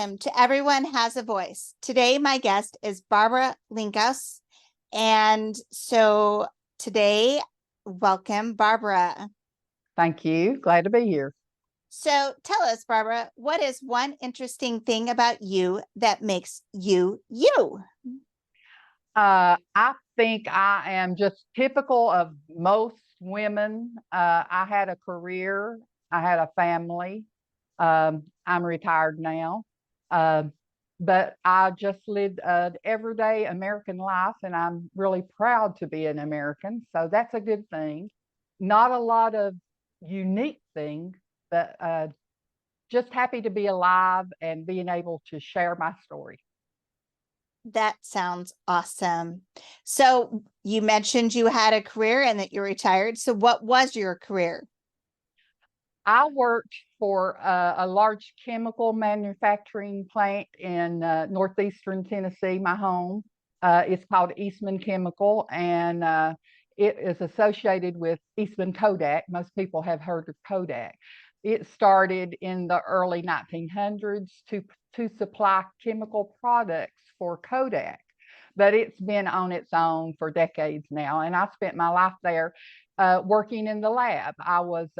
Welcome to Everyone Has a Voice. Today, my guest is Barbara Linkous. And so today, welcome, Barbara. Thank you. Glad to be here. So tell us, Barbara, what is one interesting thing about you that makes you you? I think I am just typical of most women. I had a career, I had a family. I'm retired now, uh, but I just lived an everyday American life, and I'm really proud to be an American. So that's a good thing. Not a lot of unique things, but just happy to be alive and being able to share my story. That sounds awesome. So you mentioned you had a career and that you're retired. So what was your career? I worked for a large chemical manufacturing plant in northeastern Tennessee, my home. It's called Eastman Chemical, and it is associated with Eastman Kodak. Most people have heard of Kodak. It started in the early 1900s to supply chemical products for Kodak, but it's been on its own for decades now. And I spent my life there working in the lab. I was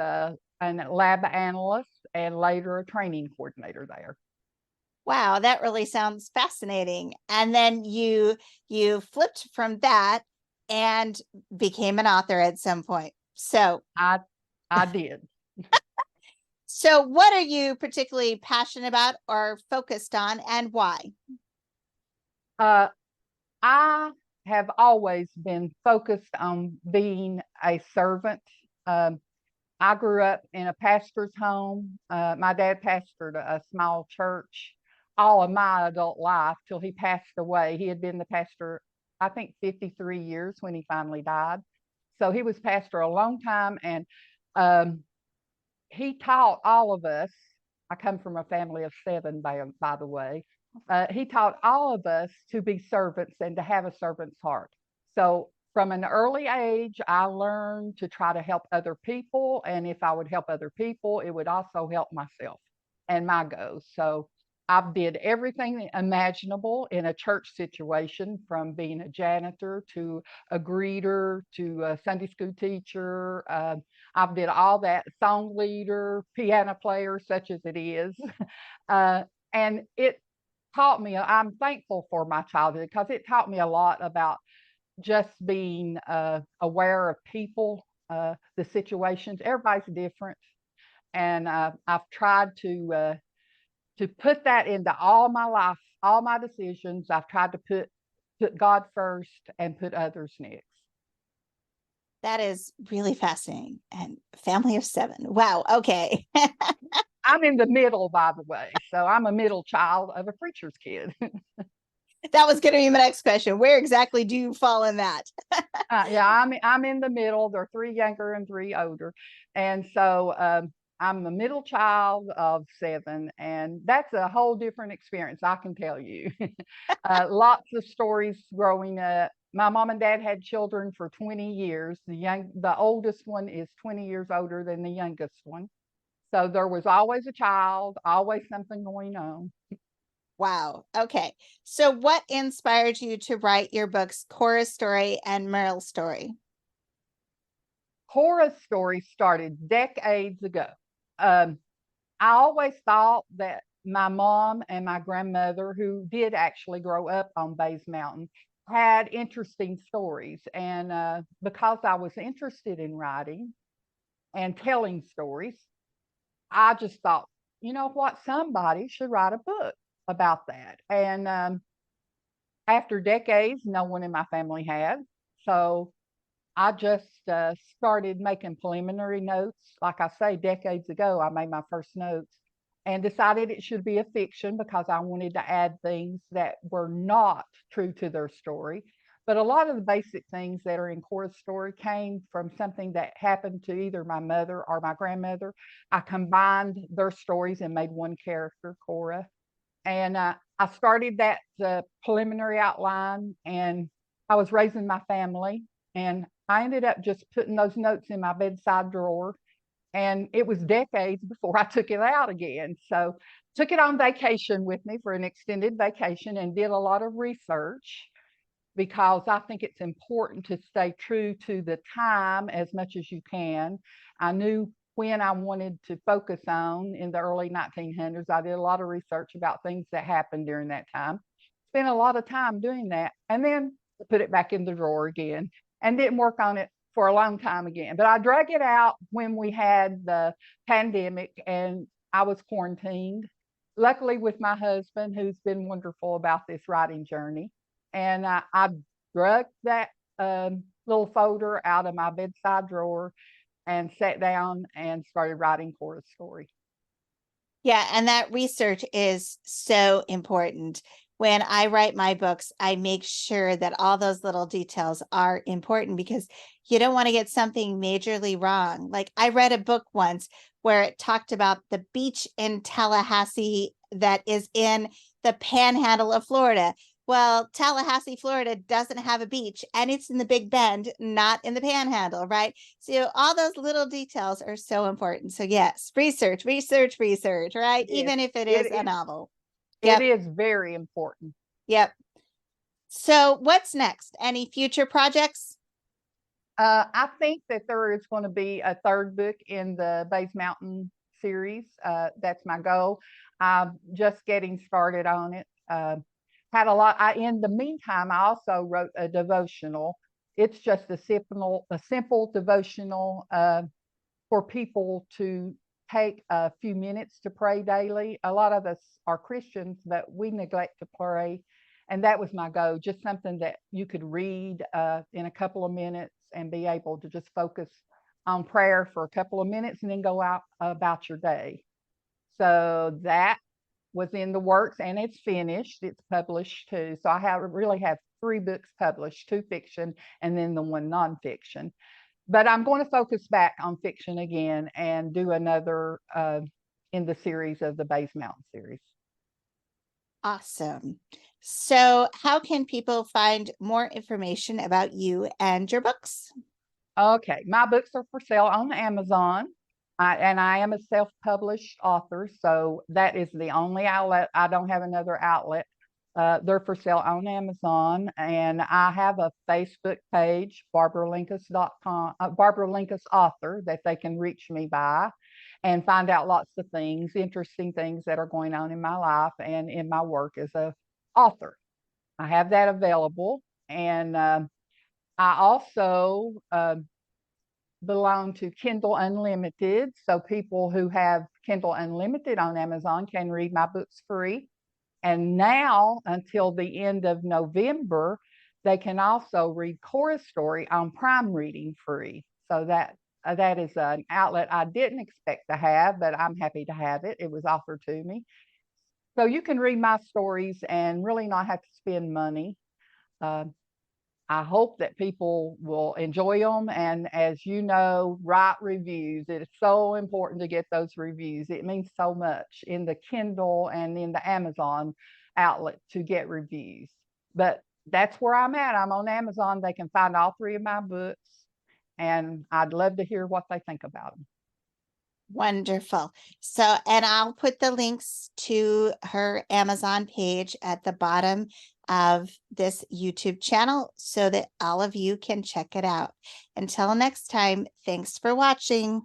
an lab analyst and later a training coordinator there. Wow, that really sounds fascinating. And then you flipped from that and became an author at some point. I did. So what are you particularly passionate about or focused on, and why? Uh, I have always been focused on being a servant. Um, I grew up in a pastor's home. My dad pastored a small church all of my adult life till he passed away. He had been the pastor, I think, 53 years when he finally died. So he was pastor a long time, and um, he taught all of us. I come from a family of seven, by the way. He taught all of us to be servants and to have a servant's heart. So from an early age, I learned to try to help other people. And if I would help other people, it would also help myself and my goals. So I did everything imaginable in a church situation, from being a janitor to a greeter to a Sunday school teacher. I did all that, song leader, piano player, such as it is. And it taught me, I'm thankful for my childhood because it taught me a lot about just being aware of people, the situations. Everybody's different. And I've tried to put that into all my life, all my decisions. I've tried to put God first and put others next. That is really fascinating. And family of seven. Wow. Okay. I'm in the middle, by the way. So I'm a middle child of a preacher's kid. That was going to be my next question. Where exactly do you fall in that? Yeah, I'm in the middle. There are three younger and three older, and so I'm the middle child of seven, and that's a whole different experience. I can tell you, lots of stories growing up. My mom and dad had children for 20 years. The oldest one is 20 years older than the youngest one. So there was always a child, always something going on. Wow. Okay. So what inspired you to write your books, Cora's Story and Meryl's Story? Cora's story started decades ago. Um, I always thought that my mom and my grandmother, who did actually grow up on Bays Mountain, had interesting stories. And because I was interested in writing and telling stories, I just thought, you know what, somebody should write a book about that. And after decades, no one in my family had. So I just started making preliminary notes. Like I say, decades ago, I made my first notes and decided it should be a fiction because I wanted to add things that were not true to their story. But a lot of the basic things that are in Cora's story came from something that happened to either my mother or my grandmother. I combined their stories and made one character, Cora. And I started that preliminary outline, and I was raising my family, and I ended up just putting those notes in my bedside drawer. and it was decades before I took it out again. So took it on vacation with me for an extended vacation and did a lot of research because I think it's important to stay true to the time as much as you can. I knew when I wanted to focus on in the early 1900s. I did a lot of research about things that happened during that time. Spent a lot of time doing that, and then put it back in the drawer again and didn't work on it for a long time again. But I drug it out when we had the pandemic and I was quarantined, luckily with my husband, who's been wonderful about this writing journey. And I drug that little folder out of my bedside drawer and sat down and started writing Cora's story. Yeah, and that research is so important. When I write my books, I make sure that all those little details are important because you don't want to get something majorly wrong. Like I read a book once where it talked about the beach in Tallahassee that is in the panhandle of Florida. Well, Tallahassee, Florida doesn't have a beach and it's in the Big Bend, not in the panhandle, right? So all those little details are so important. So yes, research, research, research, right? Yes, Even if it is a novel. it Yep. is very important. Yep. So what's next? Any future projects? I think that there is going to be a third book in the Bays Mountain series. That's my goal. I'm just getting started on it. Had a lot. In the meantime, I also wrote a devotional. It's just a simple devotional for people to take a few minutes to pray daily. A lot of us are Christians, but we neglect to pray. And that was my goal, just something that you could read in a couple of minutes and be able to just focus on prayer for a couple of minutes and then go out about your day. So that was in the works and it's finished. It's published too. So I really have 3 books published, 2 fiction and then the 1 nonfiction. But I'm going to focus back on fiction again and do another in the series of the Bays Mountain series. Awesome. So how can people find more information about you and your books? Okay, my books are for sale on Amazon. And I am a self-published author, so that is the only outlet. I don't have another outlet. They're for sale on Amazon, and I have a Facebook page, BarbaraLinkous.com, Barbara Linkous author, that they can reach me by and find out lots of things, interesting things that are going on in my life and in my work as an author. I have that available, and I also belong to Kindle Unlimited. So people who have Kindle Unlimited on Amazon can read my books free. And now, until the end of November, they can also read Cora's story on Prime Reading free. So that is an outlet I didn't expect to have, but I'm happy to have it. It was offered to me. So you can read my stories and really not have to spend money. I hope that people will enjoy them. And as you know, write reviews. It is so important to get those reviews. It means so much in the Kindle and in the Amazon outlet to get reviews. But that's where I'm at. I'm on Amazon. They can find all 3 of my books. And I'd love to hear what they think about them. Wonderful. So, and I'll put the links to her Amazon page at the bottom of this YouTube channel so that all of you can check it out. Until next time, thanks for watching.